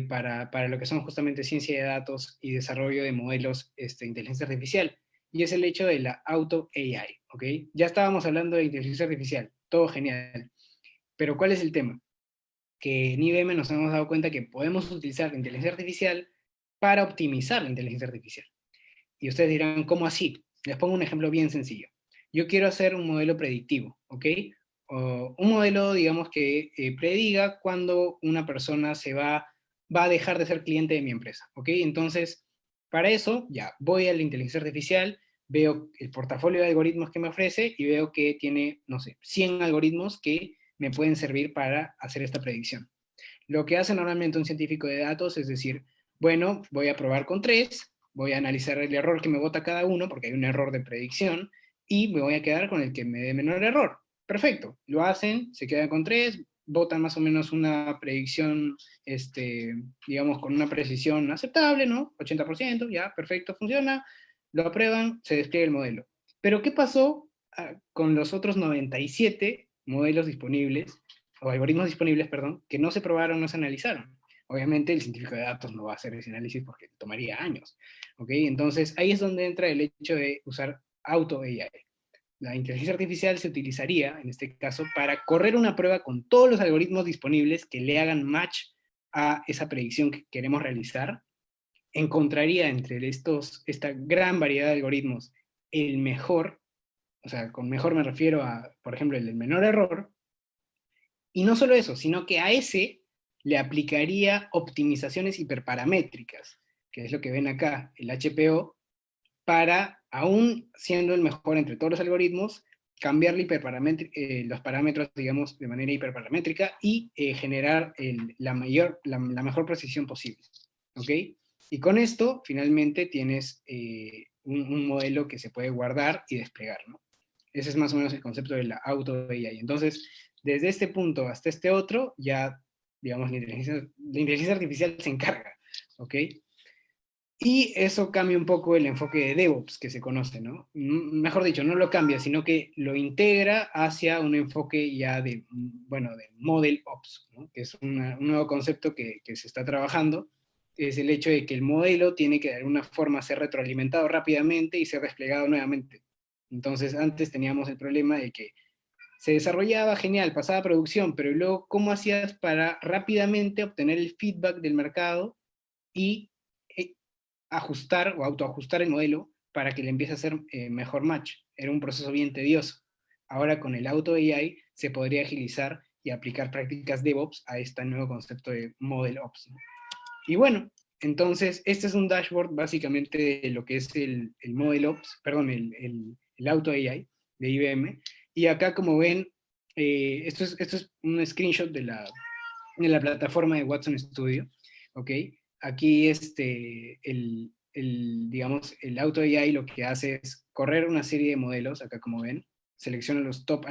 para lo que son justamente ciencia de datos y desarrollo de modelos de inteligencia artificial, y es el hecho de la Auto AI, ¿ok? Ya estábamos hablando de inteligencia artificial, todo genial, pero ¿cuál es el tema? Que en IBM nos hemos dado cuenta que podemos utilizar la inteligencia artificial para optimizar la inteligencia artificial. Y ustedes dirán, ¿cómo así? Les pongo un ejemplo bien sencillo. Yo quiero hacer un modelo predictivo, ¿ok? O un modelo, digamos, que prediga cuando una persona va a dejar de ser cliente de mi empresa, ¿ok? Entonces, para eso, ya voy a la inteligencia artificial, veo el portafolio de algoritmos que me ofrece y veo que tiene, no sé, 100 algoritmos que me pueden servir para hacer esta predicción. Lo que hace normalmente un científico de datos es decir, bueno, voy a probar con 3, voy a analizar el error que me bota cada uno, porque hay un error de predicción, y me voy a quedar con el que me dé menor error. Perfecto, lo hacen, se quedan con 3, botan más o menos una predicción, digamos, con una precisión aceptable, ¿no? 80%, ya, perfecto, funciona, lo aprueban, se despliega el modelo. Pero ¿qué pasó con los otros 97 modelos disponibles o algoritmos disponibles, perdón, que no se probaron, no se analizaron? Obviamente el científico de datos no va a hacer ese análisis porque tomaría años, ¿ok? Entonces ahí es donde entra el hecho de usar Auto AI. La inteligencia artificial se utilizaría, en este caso, para correr una prueba con todos los algoritmos disponibles que le hagan match a esa predicción que queremos realizar. Encontraría entre esta gran variedad de algoritmos el mejor, o sea, con mejor me refiero a, por ejemplo, el del menor error, y no solo eso, sino que a ese le aplicaría optimizaciones hiperparamétricas, que es lo que ven acá, el HPO, para, aún siendo el mejor entre todos los algoritmos, cambiarle los parámetros, digamos, de manera hiperparamétrica y generar la mejor precisión posible. ¿Ok? Y con esto, finalmente, tienes un modelo que se puede guardar y desplegar, ¿no? Ese es más o menos el concepto de la auto AI. Entonces, desde este punto hasta este otro, ya digamos, la inteligencia artificial se encarga, ¿ok? Y eso cambia un poco el enfoque de DevOps que se conoce, ¿no? Mejor dicho, no lo cambia, sino que lo integra hacia un enfoque ya de, bueno, de Model Ops, ¿no? Que es un nuevo concepto que se está trabajando, que es el hecho de que el modelo tiene que de alguna forma ser retroalimentado rápidamente y ser desplegado nuevamente. Entonces, antes teníamos el problema de que se desarrollaba genial, pasaba a producción, pero luego, ¿cómo hacías para rápidamente obtener el feedback del mercado y eh, ajustar o autoajustar el modelo para que le empiece a hacer mejor match? Era un proceso bien tedioso. Ahora con el Auto AI se podría agilizar y aplicar prácticas DevOps a este nuevo concepto de Model Ops, ¿no? Y bueno, entonces este es un dashboard básicamente de lo que es el Model Ops, perdón, el Auto AI de IBM. Y acá como ven, esto es un screenshot de la plataforma de Watson Studio, ¿ok? Aquí digamos, el Auto AI lo que hace es correr una serie de modelos, acá como ven, selecciona los top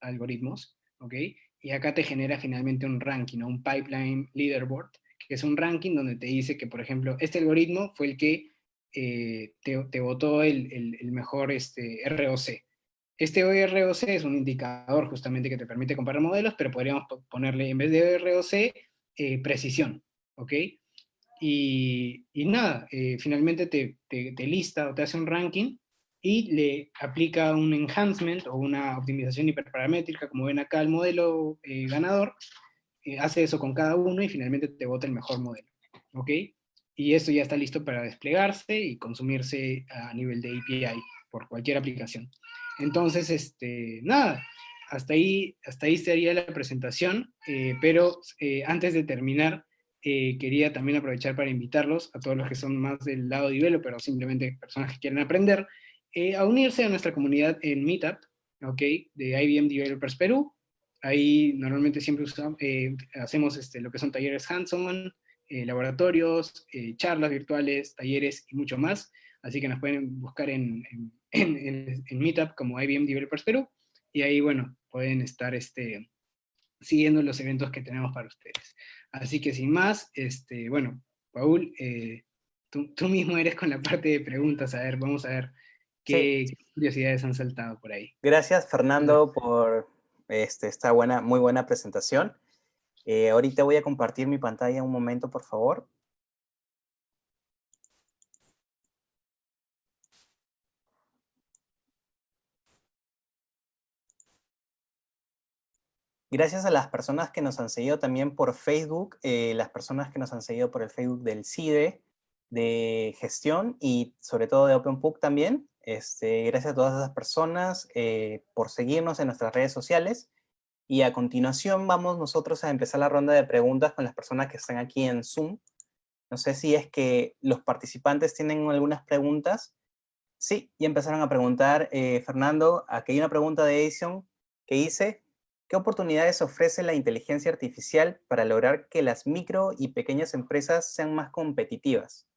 algoritmos, ¿ok? Y acá te genera finalmente un ranking, ¿no? Un pipeline leaderboard, que es un ranking donde te dice que, por ejemplo, este algoritmo fue el que te botó el mejor ROC. Este OROC es un indicador justamente que te permite comparar modelos, pero podríamos ponerle en vez de OROC, precisión, ¿ok? Y nada, finalmente te lista o te hace un ranking y le aplica un enhancement o una optimización hiperparamétrica, como ven acá el modelo ganador, hace eso con cada uno y finalmente te bota el mejor modelo, ¿ok? Y esto ya está listo para desplegarse y consumirse a nivel de API por cualquier aplicación. Entonces, nada, hasta ahí estaría la presentación, pero antes de terminar, quería también aprovechar para invitarlos a todos los que son más del lado developer o simplemente personas que quieren aprender, a unirse a nuestra comunidad en Meetup, ¿ok? De IBM Developers Perú. Ahí normalmente siempre hacemos lo que son talleres hands-on, laboratorios, charlas virtuales, talleres y mucho más. Así que nos pueden buscar en Meetup como IBM Developers Perú. Y ahí, bueno, pueden estar siguiendo los eventos que tenemos para ustedes. Así que sin más, bueno, Paul, tú mismo eres con la parte de preguntas. A ver, vamos a ver Sí, qué curiosidades han saltado por ahí. gracias Fernando por esta muy buena presentación. Ahorita voy a compartir mi pantalla un momento, por favor. Gracias a las personas que nos han seguido también por Facebook, las personas que nos han seguido por el Facebook del CIDE, de gestión y sobre todo de OpenPUC también. Gracias a todas esas personas por seguirnos en nuestras redes sociales. Y a continuación vamos nosotros a empezar la ronda de preguntas con las personas que están aquí en Zoom. No sé si es que los participantes tienen algunas preguntas. Sí, ya empezaron a preguntar, Fernando, aquí hay una pregunta de Edison que dice, ¿qué oportunidades ofrece la inteligencia artificial para lograr que las micro y pequeñas empresas sean más competitivas?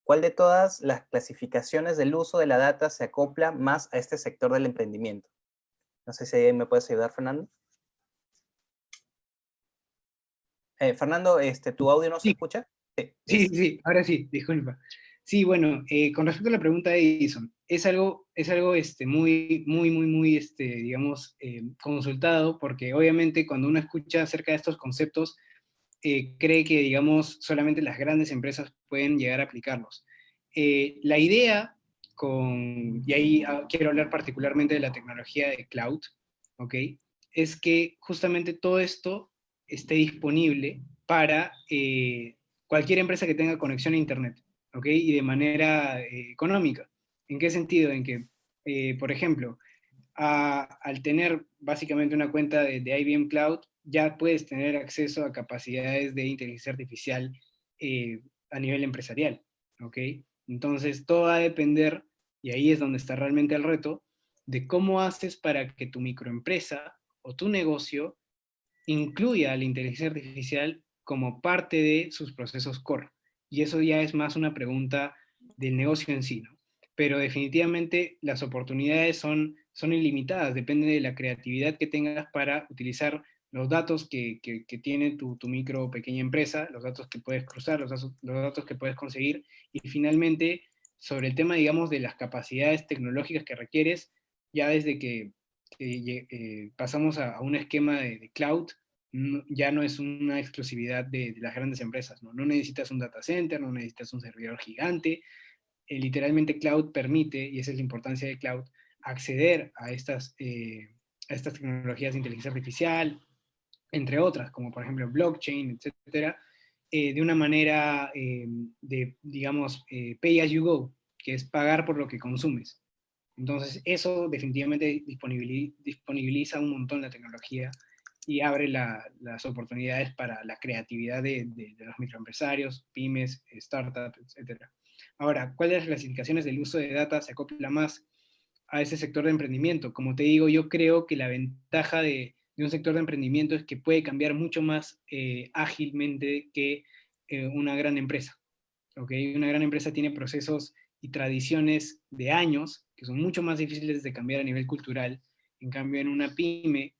¿Cuál de todas las clasificaciones del uso de la data se acopla más a este sector del emprendimiento? No sé si ahí me puedes ayudar, Fernando. Fernando, ¿tu audio no se Sí, escucha? Sí, sí, listo. sí, ahora sí, disculpa. Sí, bueno, con respecto a la pregunta de Edison, es algo muy, muy, muy, muy, digamos, consultado, porque obviamente cuando uno escucha acerca de estos conceptos, cree que, digamos, solamente las grandes empresas pueden llegar a aplicarlos. La idea y ahí quiero hablar particularmente de la tecnología de cloud, ¿ok? Es que justamente todo esto esté disponible para cualquier empresa que tenga conexión a Internet, ¿ok? Y de manera económica. ¿En qué sentido? En que, por ejemplo, al tener básicamente una cuenta de IBM Cloud, ya puedes tener acceso a capacidades de inteligencia artificial a nivel empresarial, ¿ok? Entonces, todo va a depender, y ahí es donde está realmente el reto, de cómo haces para que tu microempresa o tu negocio incluya la inteligencia artificial como parte de sus procesos core. Y eso ya es más una pregunta del negocio en sí, ¿no? Pero definitivamente las oportunidades son ilimitadas, depende de la creatividad que tengas para utilizar los datos que tiene tu micro o pequeña empresa, los datos que puedes cruzar, los datos que puedes conseguir, y finalmente, sobre el tema, digamos, de las capacidades tecnológicas que requieres, ya desde que pasamos a un esquema de cloud, ya no es una exclusividad de las grandes empresas, ¿no? No necesitas un data center, no necesitas un servidor gigante, literalmente cloud permite, y esa es la importancia de cloud, acceder a estas tecnologías de inteligencia artificial, entre otras, como por ejemplo blockchain, etcétera, de una manera digamos, pay as you go, que es pagar por lo que consumes. Entonces, eso definitivamente disponibiliza un montón la tecnología y abre las oportunidades para la creatividad de los microempresarios, pymes, startups, etc. Ahora, ¿cuáles clasificaciones del uso de data se acopla más a ese sector de emprendimiento? Como te digo, yo creo que la ventaja de un sector de emprendimiento es que puede cambiar mucho más ágilmente que una gran empresa. ¿Okay? Una gran empresa tiene procesos y tradiciones de años que son mucho más difíciles de cambiar a nivel cultural. En cambio, en una pyme,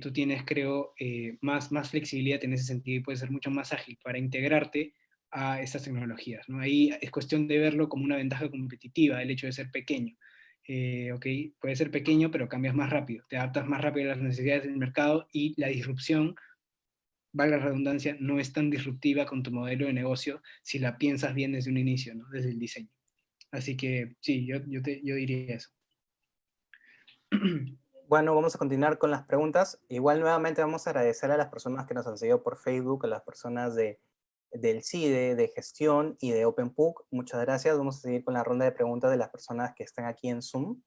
tú tienes, creo, más flexibilidad en ese sentido y puedes ser mucho más ágil para integrarte a estas tecnologías, ¿no? Ahí es cuestión de verlo como una ventaja competitiva, el hecho de ser pequeño. Okay, puede ser pequeño, pero cambias más rápido, te adaptas más rápido a las necesidades del mercado y la disrupción, valga la redundancia, no es tan disruptiva con tu modelo de negocio si la piensas bien desde un inicio, ¿no? Desde el diseño. Así que sí, yo diría eso. Bueno, vamos a continuar con las preguntas. Igual nuevamente vamos a agradecer a las personas que nos han seguido por Facebook, a las personas del CIDE, de gestión y de OpenPUC. Muchas gracias. Vamos a seguir con la ronda de preguntas de las personas que están aquí en Zoom.